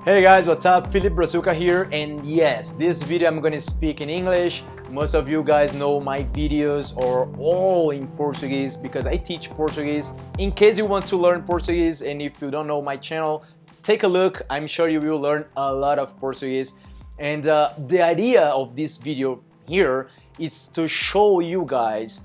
Hey guys, what's up? Philip Brazuca here, and yes, this video I'm gonna speak in English. Most of you guys know my videos are all in Portuguese because I teach Portuguese. In case you want to learn Portuguese and if you don't know my channel, take a look. I'm sure you will learn a lot of Portuguese. And the idea of this video here is to show you guys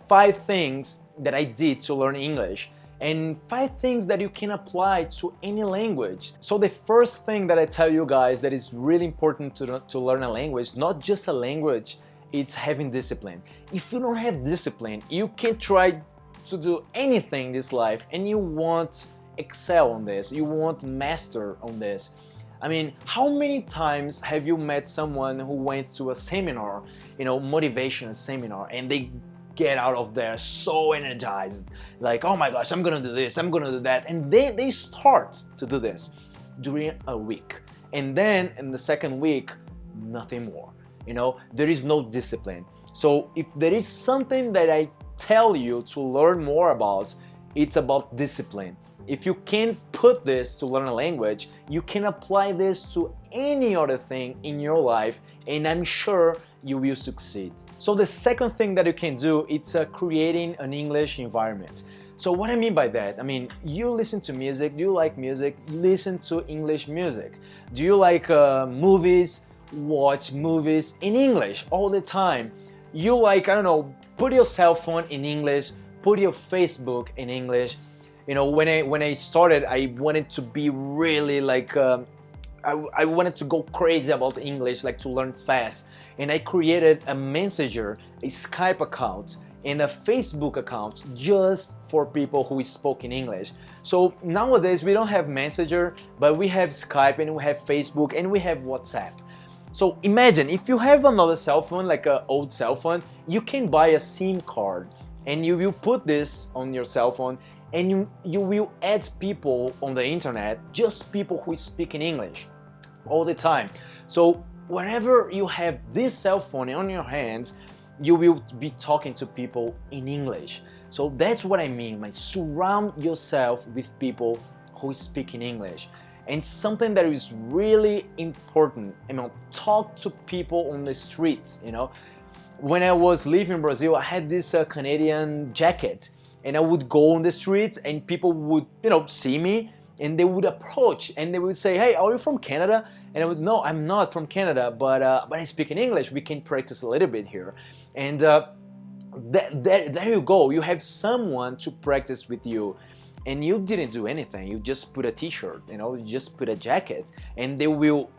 5 things that I did to learn English and 5 things that you can apply to any language. So the first thing that I tell you guys that is really important to learn a language, not just a language, it's having discipline. If you don't have discipline, you can try to do anything in this life and you won't excel on this, you won't master on this. I mean, how many times have you met someone who went to a seminar, motivational seminar, and they get out of there so energized, like, oh my gosh, I'm gonna do this, I'm gonna do that, and then they start to do this during a week, and then in the second week, nothing more. There is no discipline. So if there is something that I tell you to learn more about, it's about discipline. If you can put this to learn a language, you can apply this to any other thing in your life, and I'm sure you will succeed. So the second thing that you can do is creating an English environment. So what I mean by that, you listen to music, do you like music? Listen to English music. Do you like movies? Watch movies in English all the time. You like, put your cell phone in English, put your Facebook in English. When I started, I wanted to be really like, I wanted to go crazy about English, like to learn fast. And I created a Messenger, a Skype account, and a Facebook account just for people who spoke in English. So nowadays we don't have Messenger, but we have Skype and we have Facebook and we have WhatsApp. So imagine if you have another cell phone, like an old cell phone, you can buy a SIM card and you will put this on your cell phone and you will add people on the internet, just people who speak in English all the time. So wherever you have this cell phone on your hands, you will be talking to people in English. So that's what I mean, like surround yourself with people who speak in English. And something that is really important, talk to people on the street. When I was living in Brazil, I had this Canadian jacket, and I would go on the streets and people would, see me and they would approach and they would say, hey, are you from Canada? And I would, no, I'm not from Canada, but I speak in English. We can practice a little bit here. And there you go. You have someone to practice with you. And you didn't do anything. You just put a t-shirt, you just put a jacket, and they will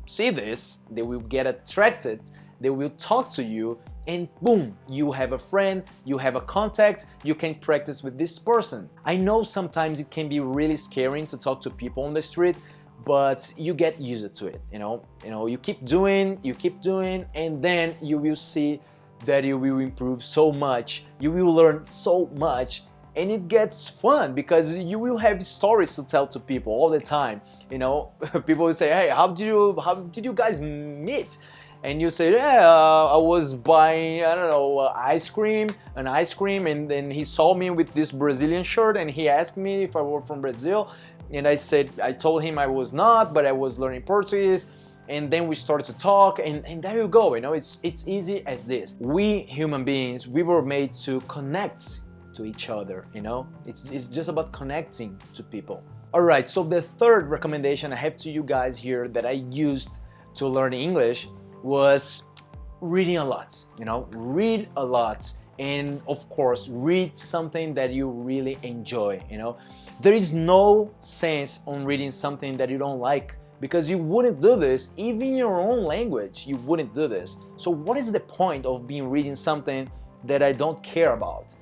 see this, they will get attracted, they will talk to you, and boom, you have a friend, you have a contact, you can practice with this person. I know sometimes it can be really scary to talk to people on the street, but you get used to it, you keep doing, and then you will see that you will improve so much, you will learn so much, and it gets fun because you will have stories to tell to people all the time. People will say, hey, how did you guys meet? And you say, yeah, I was buying, an ice cream, and then he saw me with this Brazilian shirt, and he asked me if I were from Brazil, and I told him I was not, but I was learning Portuguese, and then we started to talk, and there you go, it's easy as this. We human beings, we were made to connect to each other, it's just about connecting to people. All right, so the third recommendation I have to you guys here that I used to learn English was reading a lot, read a lot, and of course read something that you really enjoy. There is no sense on reading something that you don't like, because you wouldn't do this even in your own language. You wouldn't do this. So what is the point of being reading something that I don't care about?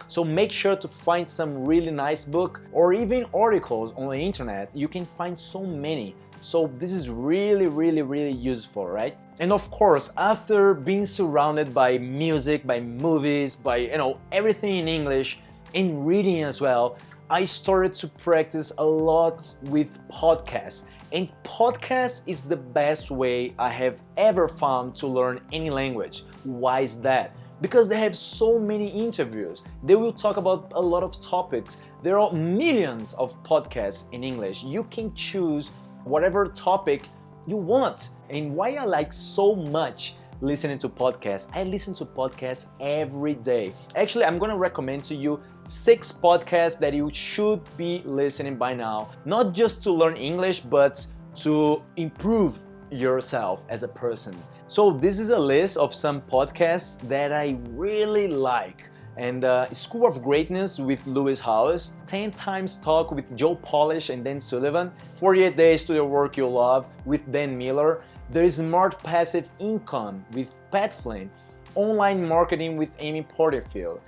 So make sure to find some really nice book or even articles on the internet. You can find so many. So this is really, really, really useful, right? And of course, after being surrounded by music, by movies, by everything in English, and reading as well, I started to practice a lot with podcasts. And podcast is the best way I have ever found to learn any language. Why is that? Because they have so many interviews. They will talk about a lot of topics. There are millions of podcasts in English. You can choose whatever topic you want. And why I like so much listening to podcasts, I listen to podcasts every day. Actually, I'm gonna recommend to you 6 podcasts that you should be listening by now, not just to learn English, but to improve yourself as a person. So this is a list of some podcasts that I really like. And School of Greatness with Lewis Howes, 10 Times Talk with Joe Polish and Dan Sullivan, 48 Days to the Work You Love with Dan Miller, The Smart Passive Income with Pat Flynn, Online Marketing with Amy Porterfield,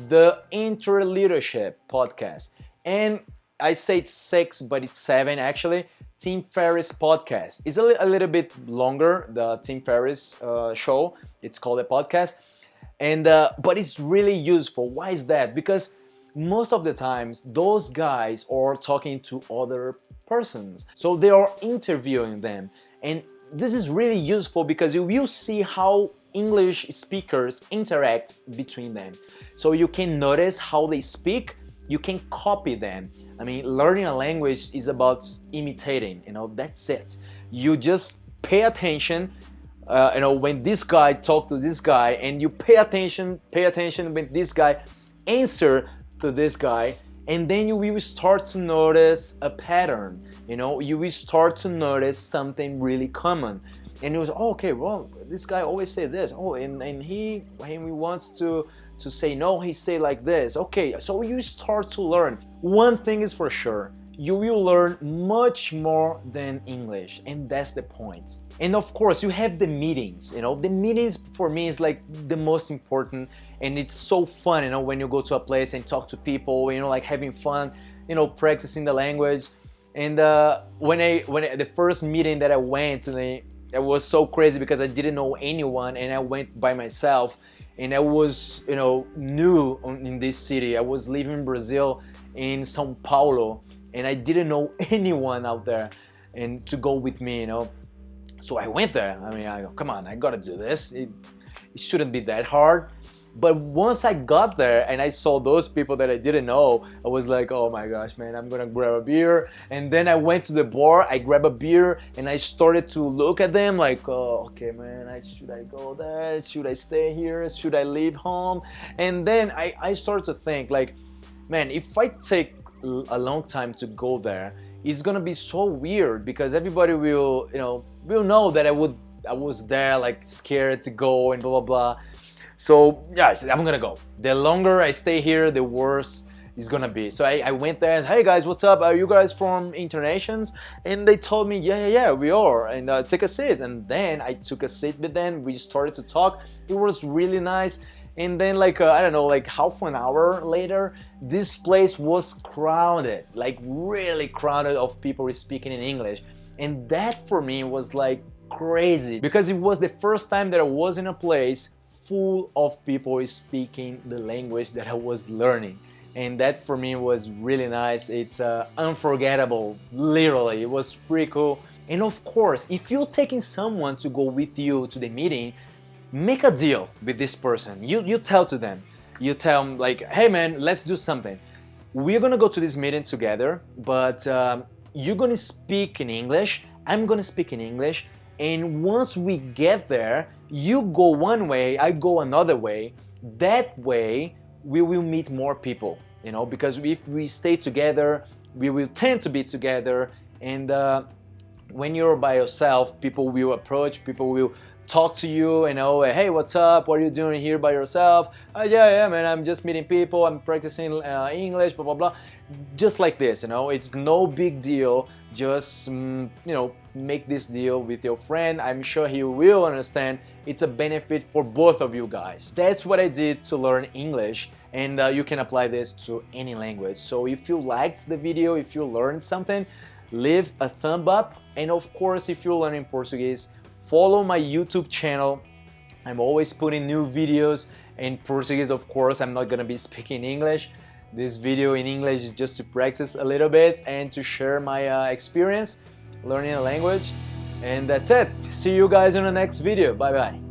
the Interleadership podcast, and I say it's 6, but it's 7 actually, Tim Ferriss podcast. It's a little bit longer, the Tim Ferriss show, it's called a podcast, and but it's really useful. Why is that? Because most of the times those guys are talking to other persons, so they are interviewing them, and this is really useful because you will see how English speakers interact between them. So you can notice how they speak, you can copy them. I mean, learning a language is about imitating, that's it. You just pay attention, when this guy talks to this guy, and you pay attention when this guy answer to this guy, and then you will start to notice a pattern. You will start to notice something really common. And it was, okay, well, this guy always say this. Oh, and when he wants to say no, he say like this. Okay, so you start to learn. One thing is for sure, you will learn much more than English, and that's the point. And of course, you have the meetings. The meetings for me is like the most important, and it's so fun. When you go to a place and talk to people, like having fun, practicing the language. And when the first meeting that I went, it was so crazy because I didn't know anyone, and I went by myself, and I was new in this city. I was living in Brazil, in São Paulo, and I didn't know anyone out there and to go with me. So I went there. I mean, I go, come on, I gotta do this. It shouldn't be that hard. But once I got there and I saw those people that I didn't know, I was like, oh my gosh, man, I'm gonna grab a beer. And then I went to the bar, I grabbed a beer, and I started to look at them like, oh, okay, man, should I go there? Should I stay here? Should I leave home? And then I started to think like, man, if I take a long time to go there, it's gonna be so weird because everybody will know that I was there like scared to go and blah, blah, blah. So yeah, I said, I'm gonna go. The longer I stay here, the worse it's gonna be. So I went there and said, hey guys, what's up? Are you guys from Internations? And they told me, yeah, we are. And take a seat. And then I took a seat with them. We started to talk. It was really nice. And then like, I don't know, like half an hour later, this place was crowded, like really crowded of people speaking in English. And that for me was like crazy because it was the first time that I was in a place full of people speaking the language that I was learning. And that for me was really nice. It's unforgettable, literally. It was pretty cool. And of course, if you're taking someone to go with you to the meeting, make a deal with this person. You tell to them. You tell them like, hey man, let's do something. We're gonna go to this meeting together, but you're gonna speak in English, I'm gonna speak in English, and once we get there, you go one way, I go another way. That way, we will meet more people, because if we stay together, we will tend to be together. And when you're by yourself, people will approach, people will talk to you, hey, what's up? What are you doing here by yourself? Yeah, man, I'm just meeting people, I'm practicing English, blah, blah, blah. Just like this, it's no big deal. Just, make this deal with your friend. I'm sure he will understand. It's a benefit for both of you guys. That's what I did to learn English, and you can apply this to any language. So if you liked the video, if you learned something, leave a thumb up. And of course, if you're learning Portuguese, follow my YouTube channel. I'm always putting new videos in Portuguese, of course. I'm not gonna be speaking English. This video in English is just to practice a little bit and to share my experience learning a language. And that's it. See you guys in the next video. Bye bye.